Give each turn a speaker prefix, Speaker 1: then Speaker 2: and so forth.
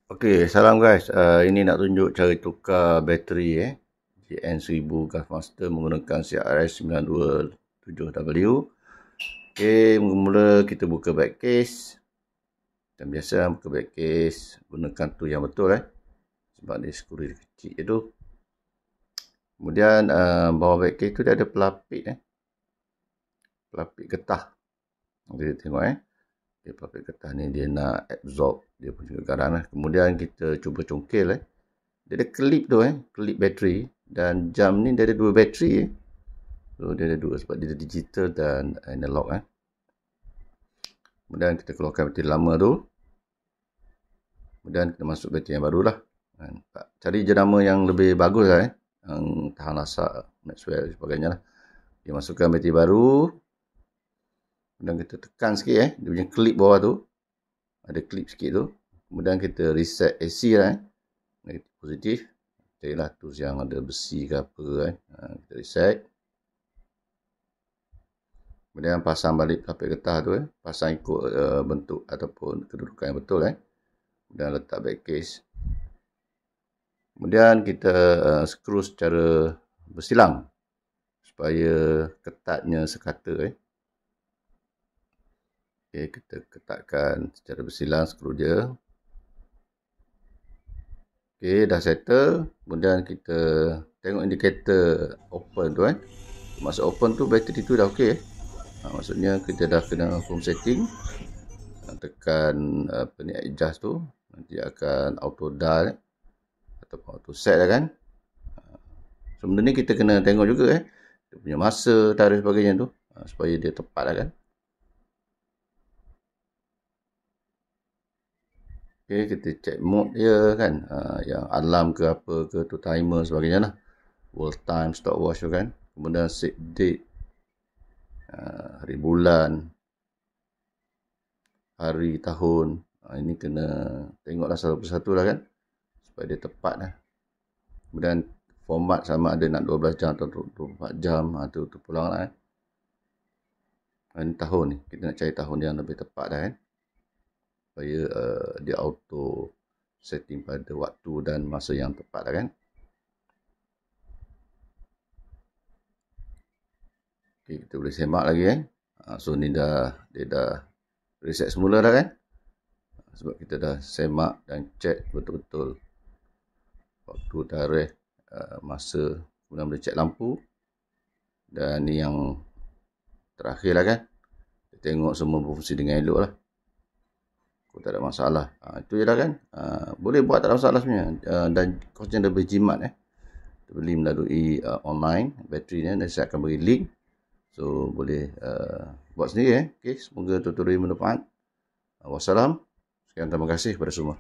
Speaker 1: Okey, salam guys. Ini nak tunjuk cara tukar bateri GN1000 Gulfmaster menggunakan CRS 927W. Okey, mula-mula kita buka back case. Dan biasa buka back case, gunakan tu yang betul sebab dia skru dia kecil je tu. Kemudian bawah back case tu dia ada pelapik pelapik getah. Kita tengok pelapik getah ni dia nak absorb dia punya kegaran Kemudian kita cuba congkel dia ada klip tu klip bateri, dan jam ni dia ada dua bateri so dia ada dua sebab dia ada digital dan analog Kemudian kita keluarkan bateri lama tu, kemudian kita masuk bateri yang baru lah. Cari jenama yang lebih bagus yang tahan lasak, Maxwell sebagainya lah. Dia masukkan bateri baru, kemudian kita tekan sikit dia punya klip bawah tu, ada klip sikit tu. Kemudian kita reset AC negatif positif. Carilah tools yang ada besi ke apa kita reset. Kemudian pasang balik pelapik getah tu pasang ikut bentuk ataupun kedudukan yang betul Kemudian letak back case. Kemudian kita skru secara bersilang supaya ketatnya sekata Okey, kita ketatkan secara bersilang skru dia. Okey, dah settle. Kemudian kita tengok indikator open tu Masa open tu bateri tu dah okey maksudnya kita dah kena home setting. Tekan adjust tu, nanti akan auto dial ataupun auto set So benda ni kita kena tengok juga dia punya masa, tarikh sebagainya tu supaya dia tepat Okey, kita check mode dia yang alarm ke apa ke tu, timer sebagainya lah. World time, stopwatch tu Kemudian set date, hari bulan, hari, tahun. Ini kena tengoklah satu persatu supaya dia tepat Kemudian format sama ada nak 12 jam atau 24 jam tu pulang Ini tahun ni, kita nak cari tahun yang lebih tepat supaya dia auto setting pada waktu dan masa yang tepat Okay, kita boleh semak lagi so ni dia dah reset semula sebab kita dah semak dan check betul-betul waktu, tarikh, masa. Kemudian boleh check lampu, dan ni yang terakhir kita tengok semua berfungsi dengan elok Kalau tak ada masalah itu je boleh buat, tak ada masalah sebenarnya. Dan kosnya lebih jimat kita beli melalui online bateri dan saya akan beri link, so boleh buat sendiri Okay, semoga tutorial bermanfaat. Wassalam. Sekian, terima kasih kepada semua.